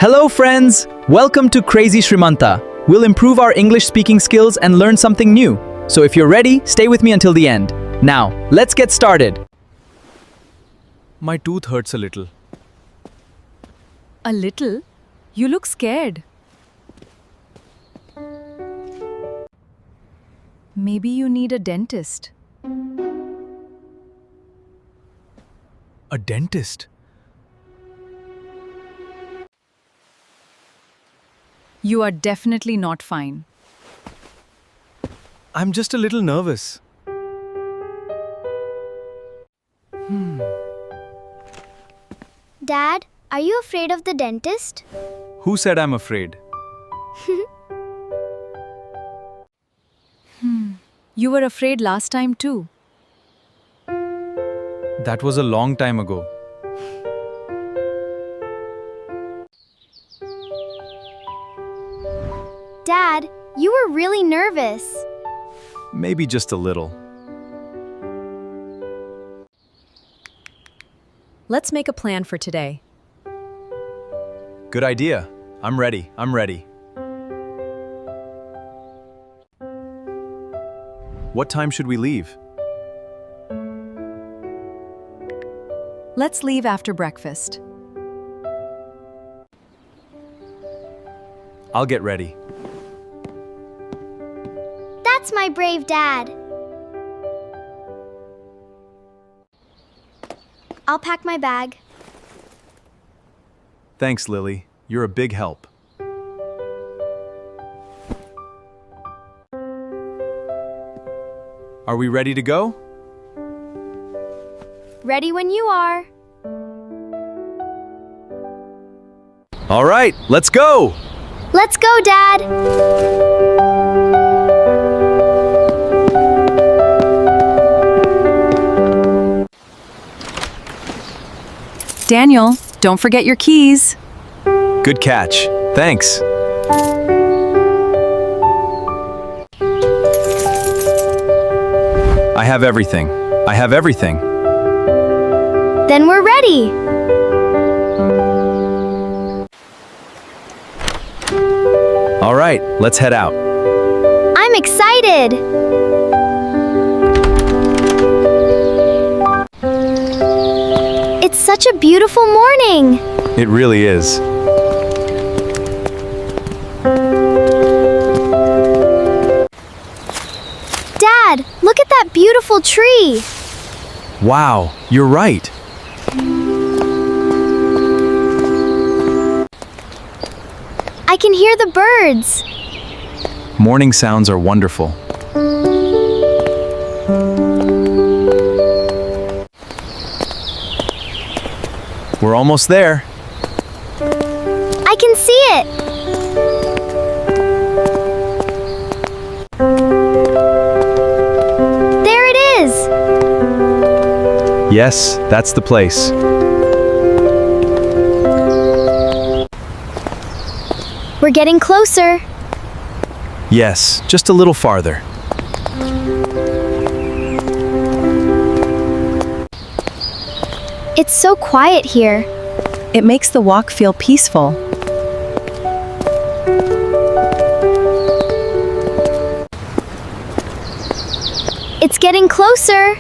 Hello friends! Welcome to Crazy Srimanta. We'll improve our English speaking skills and learn something new. So if you're ready, stay with me until the end. Now, let's get started. My tooth hurts a little. A little? You look scared. Maybe you need a dentist. A dentist? You are definitely not fine. I'm just a little nervous. Dad, are you afraid of the dentist? Who said I'm afraid? You were afraid last time too. That was a long time ago. Dad, you were really nervous. Maybe just a little. Let's make a plan for today. Good idea. I'm ready. What time should we leave? Let's leave after breakfast. I'll get ready. That's my brave dad. I'll pack my bag. Thanks, Lily. You're a big help. Are we ready to go? Ready when you are. All right, let's go! Let's go, Dad! Daniel, don't forget your keys. Good catch. Thanks. I have everything. Then we're ready. All right, let's head out. I'm excited. It's such a beautiful morning. It really is. Dad, look at that beautiful tree. Wow, you're right. I can hear the birds. Morning sounds are wonderful. We're almost there. I can see it. There it is. Yes, that's the place. We're getting closer. Yes, just a little farther. It's so quiet here. It makes the walk feel peaceful. It's getting closer.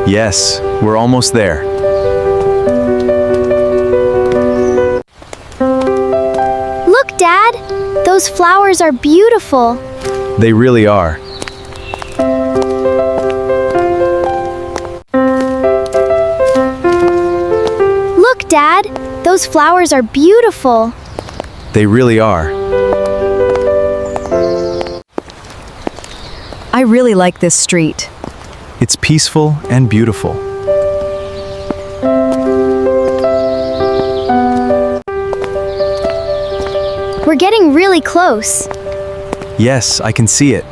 Yes, we're almost there. Look, Dad. Those flowers are beautiful. They really are. Look, Dad. Those flowers are beautiful. They really are. I really like this street. It's peaceful and beautiful. We're getting really close. Yes, I can see it.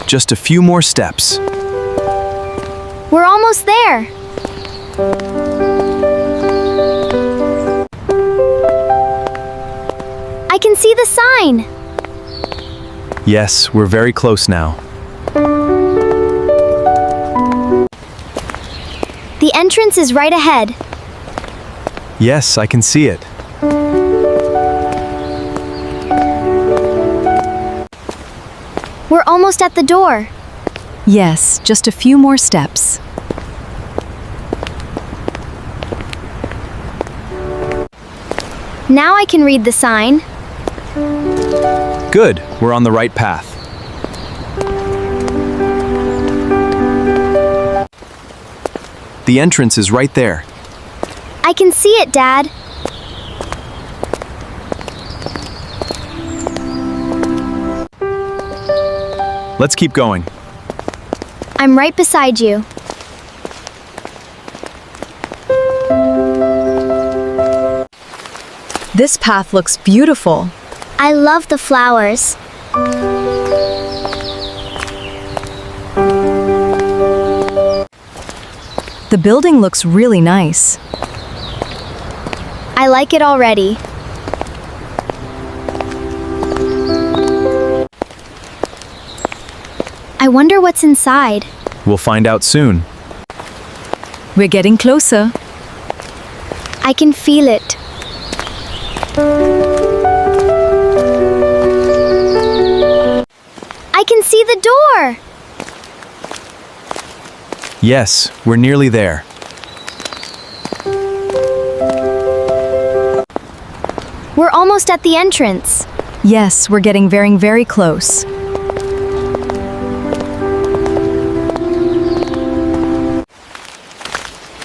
Just a few more steps. We're almost there. I can see the sign. Yes, we're very close now. entrance is right ahead. Yes, I can see it. We're almost at the door. Yes, just a few more steps. Now I can read the sign. Good, we're on the right path. The entrance is right there. I can see it, Dad. Let's keep going. I'm right beside you. This path looks beautiful. I love the flowers. The building looks really nice. I like it already. I wonder what's inside. We'll find out soon. We're getting closer. I can feel it. I can see the door. Yes, we're nearly there. We're almost at the entrance. Yes, we're getting very close.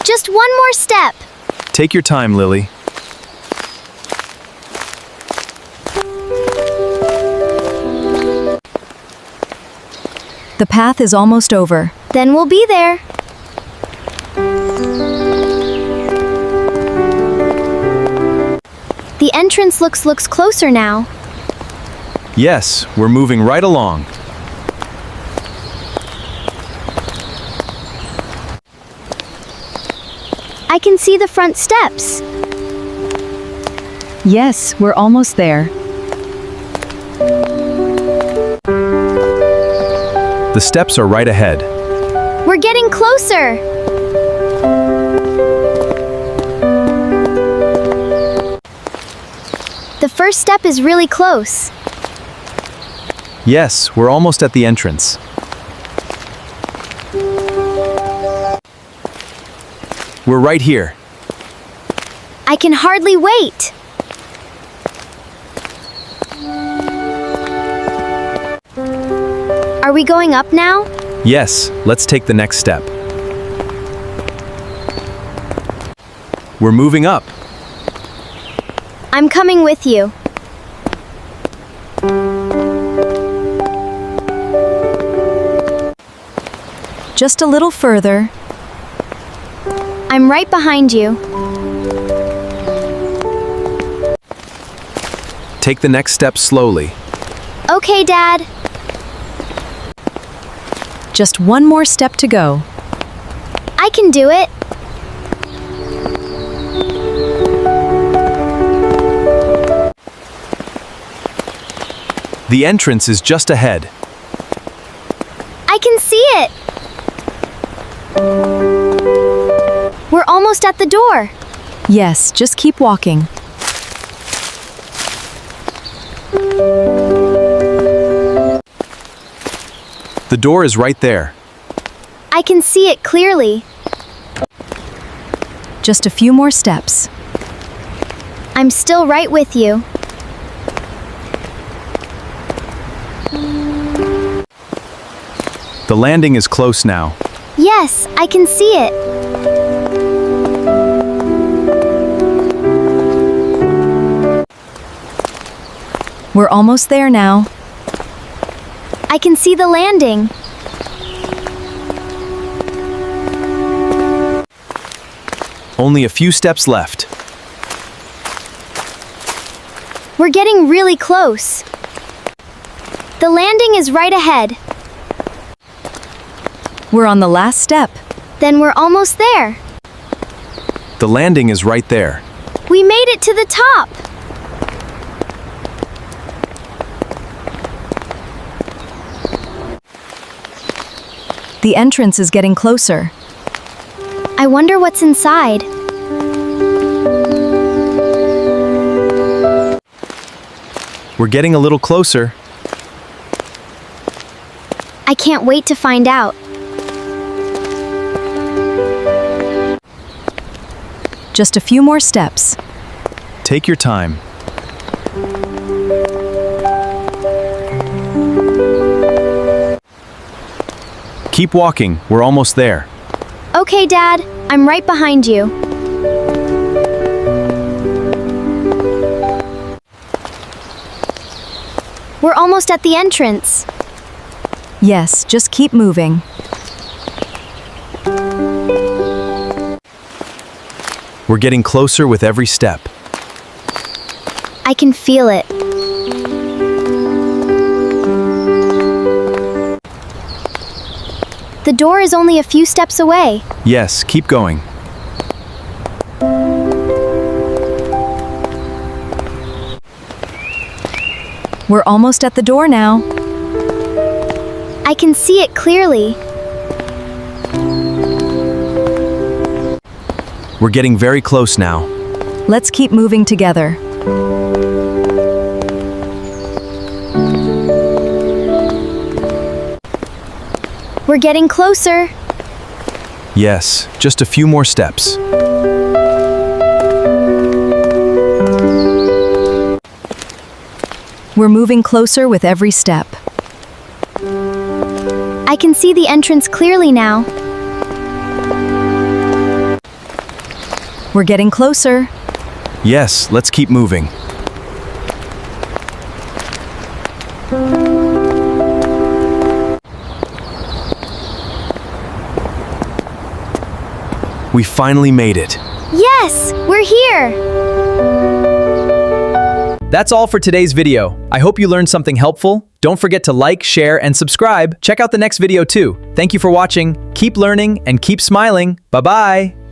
Just one more step. Take your time, Lily. The path is almost over. Then we'll be there. The entrance looks closer now. Yes, we're moving right along. I can see the front steps. Yes, we're almost there. The steps are right ahead. We're getting closer. The first step is really close. Yes, we're almost at the entrance. We're right here. I can hardly wait. Are we going up now? Yes, let's take the next step. We're moving up. I'm coming with you. Just a little further. I'm right behind you. Take the next step slowly. Okay, Dad. Just one more step to go. I can do it. The entrance is just ahead. I can see it. We're almost at the door. Yes, just keep walking. The door is right there. I can see it clearly. Just a few more steps. I'm still right with you. The landing is close now. Yes, I can see it. We're almost there now. I can see the landing. Only a few steps left. We're getting really close. The landing is right ahead. We're on the last step. Then we're almost there. The landing is right there. We made it to the top. The entrance is getting closer. I wonder what's inside. We're getting a little closer. I can't wait to find out. Just a few more steps. Take your time. Keep walking, we're almost there. Okay, Dad, I'm right behind you. We're almost at the entrance. Yes, just keep moving. We're getting closer with every step. I can feel it. The door is only a few steps away. Yes, keep going. We're almost at the door now. I can see it clearly. We're getting very close now. Let's keep moving together. We're getting closer. Yes, just a few more steps. We're moving closer with every step. I can see the entrance clearly now. We're getting closer. Yes, let's keep moving. We finally made it. Yes, we're here. That's all for today's video. I hope you learned something helpful. Don't forget to like, share, and subscribe. Check out the next video too. Thank you for watching. Keep learning and keep smiling. Bye-bye.